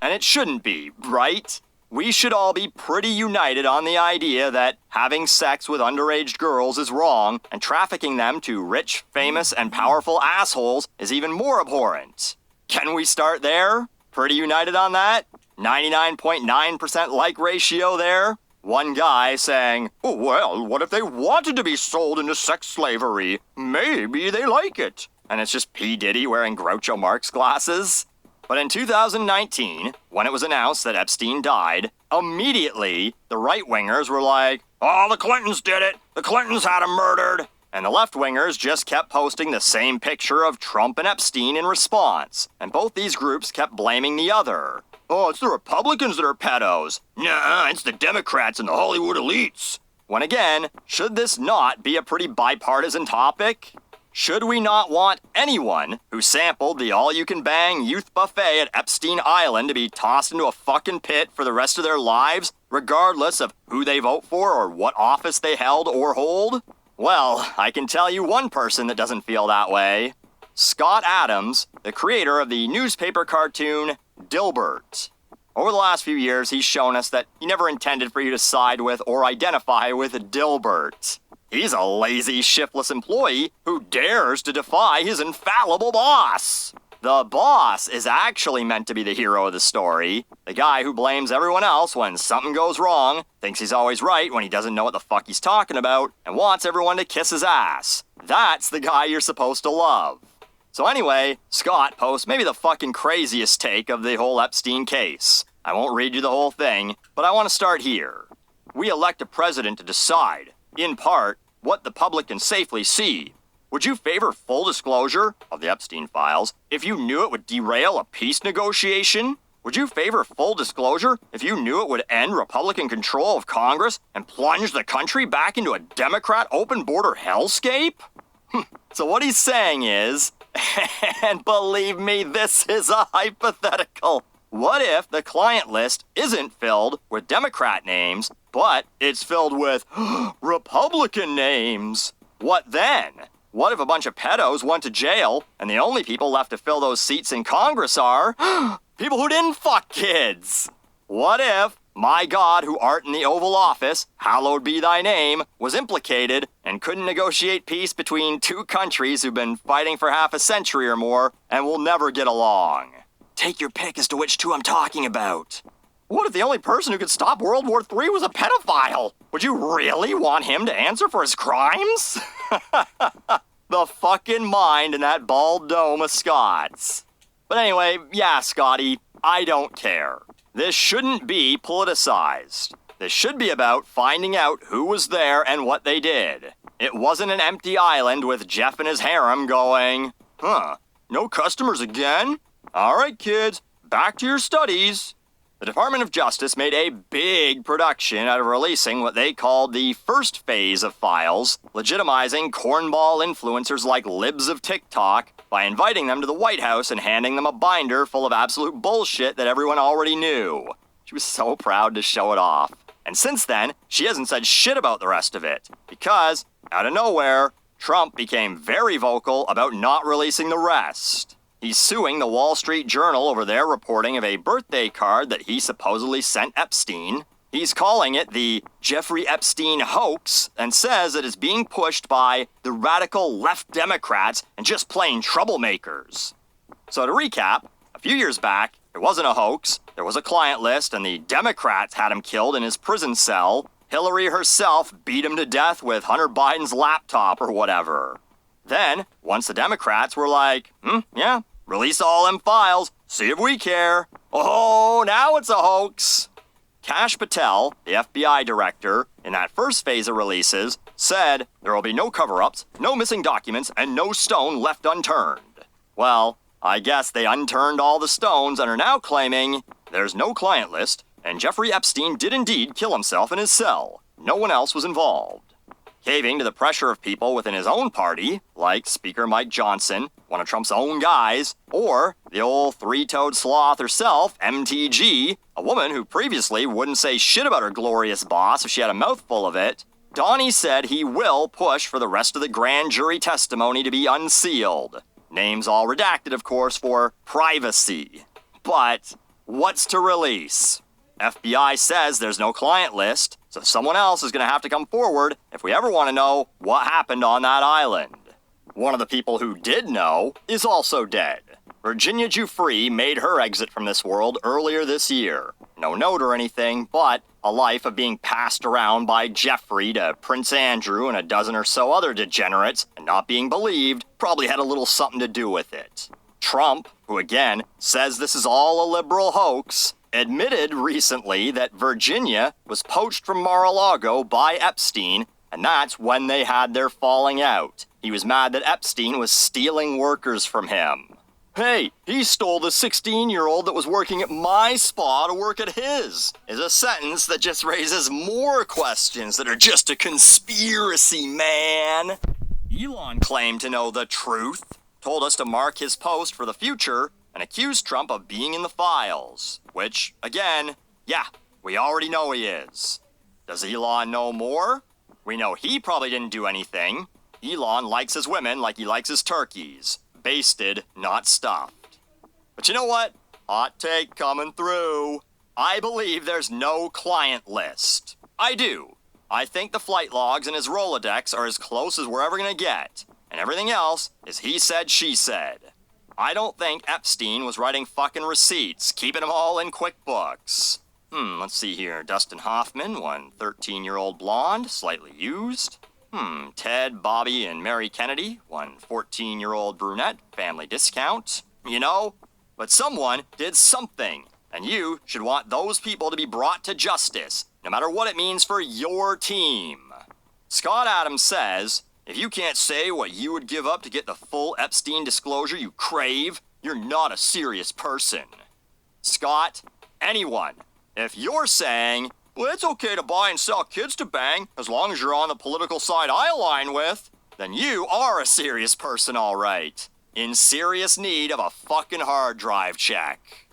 And it shouldn't be, right? We should all be pretty united on the idea that having sex with underage girls is wrong, and trafficking them to rich, famous, and powerful assholes is even more abhorrent. Can we start there? Pretty united on that? 99.9% like ratio there? One guy saying, "Oh, well, what if they wanted to be sold into sex slavery? Maybe they like it." And it's just P. Diddy wearing Groucho Marx glasses. But in 2019, when it was announced that Epstein died, immediately the right-wingers were like, "Oh, the Clintons did it! The Clintons had him murdered!" And the left-wingers just kept posting the same picture of Trump and Epstein in response. And both these groups kept blaming the other. "Oh, it's the Republicans that are pedos." "Nah, it's the Democrats and the Hollywood elites." When again, should this not be a pretty bipartisan topic? Should we not want anyone who sampled the all-you-can-bang youth buffet at Epstein Island to be tossed into a fucking pit for the rest of their lives, regardless of who they vote for or what office they held or hold? Well, I can tell you one person that doesn't feel that way. Scott Adams, the creator of the newspaper cartoon Dilbert. Over the last few years, he's shown us that he never intended for you to side with or identify with Dilbert. He's a lazy, shiftless employee who dares to defy his infallible boss. The boss is actually meant to be the hero of the story, the guy who blames everyone else when something goes wrong, thinks he's always right when he doesn't know what the fuck he's talking about, and wants everyone to kiss his ass. That's the guy you're supposed to love. So anyway, Scott posts maybe the fucking craziest take of the whole Epstein case. I won't read you the whole thing, but I want to start here. "We elect a president to decide, in part, what the public can safely see. Would you favor full disclosure of the Epstein files if you knew it would derail a peace negotiation? Would you favor full disclosure if you knew it would end Republican control of Congress and plunge the country back into a Democrat open border hellscape?" So what he's saying is, and believe me, this is a hypothetical. What if the client list isn't filled with Democrat names, but it's filled with Republican names? What then? What if a bunch of pedos went to jail and the only people left to fill those seats in Congress are people who didn't fuck kids? What if my God who art in the Oval Office, hallowed be thy name, was implicated and couldn't negotiate peace between two countries who've been fighting for half a century or more and will never get along? Take your pick as to which two I'm talking about. What if the only person who could stop World War III was a pedophile? Would you really want him to answer for his crimes? The fucking mind in that bald dome of Scott's. But anyway, yeah, Scotty, I don't care. This shouldn't be politicized. This should be about finding out who was there and what they did. It wasn't an empty island with Jeff and his harem going, no customers again? All right, kids, back to your studies. The Department of Justice made a big production out of releasing what they called the first phase of files, legitimizing cornball influencers like libs of TikTok by inviting them to the White House and handing them a binder full of absolute bullshit that everyone already knew. She was so proud to show it off. And since then, she hasn't said shit about the rest of it, because, out of nowhere, Trump became very vocal about not releasing the rest. He's suing the Wall Street Journal over their reporting of a birthday card that he supposedly sent Epstein. He's calling it the Jeffrey Epstein hoax and says it is being pushed by the radical left Democrats and just plain troublemakers. So to recap, a few years back, it wasn't a hoax, there was a client list and the Democrats had him killed in his prison cell. Hillary herself beat him to death with Hunter Biden's laptop or whatever. Then, once the Democrats were like, yeah, release all them files, see if we care. Oh, now it's a hoax. Kash Patel, the FBI director, in that first phase of releases, said there will be no cover-ups, no missing documents, and no stone left unturned. Well, I guess they unturned all the stones and are now claiming there's no client list, and Jeffrey Epstein did indeed kill himself in his cell. No one else was involved. Caving to the pressure of people within his own party, like Speaker Mike Johnson, one of Trump's own guys, or the old three-toed sloth herself, MTG, a woman who previously wouldn't say shit about her glorious boss if she had a mouthful of it, Donnie said he will push for the rest of the grand jury testimony to be unsealed. Names all redacted, of course, for privacy. But What's to release? FBI says there's no client list, so someone else is going to have to come forward if we ever want to know what happened on that island. One of the people who did know is also dead. Virginia Giuffre made her exit from this world earlier this year. No note or anything, but a life of being passed around by Jeffrey to Prince Andrew and a dozen or so other degenerates and not being believed probably had a little something to do with it. Trump, who again says this is all a liberal hoax, admitted recently that Virginia was poached from Mar-a-Lago by Epstein, and that's when they had their falling out. He was mad that Epstein was stealing workers from him. Hey, he stole the 16-year-old that was working at my spa to work at his, is a sentence that just raises more questions that are just a conspiracy, man. Elon claimed to know the truth, told us to mark his post for the future, and accused Trump of being in the files. Which, again, yeah, we already know he is. Does Elon know more? We know he probably didn't do anything. Elon likes his women like he likes his turkeys. Basted, not stuffed. But you know what? Hot take coming through. I believe there's no client list. I do. I think the flight logs and his Rolodex are as close as we're ever gonna get. And everything else is he said, she said. I don't think Epstein was writing fucking receipts, keeping them all in QuickBooks. Let's see here. Dustin Hoffman, one 13-year-old blonde, slightly used. Ted, Bobby, and Mary Kennedy, one 14-year-old brunette, family discount. You know, but someone did something, and you should want those people to be brought to justice, no matter what it means for your team. Scott Adams says, if you can't say what you would give up to get the full Epstein disclosure you crave, you're not a serious person. Scott, anyone, if you're saying, well, it's okay to buy and sell kids to bang as long as you're on the political side I align with, then you are a serious person, all right. In serious need of a fucking hard drive check.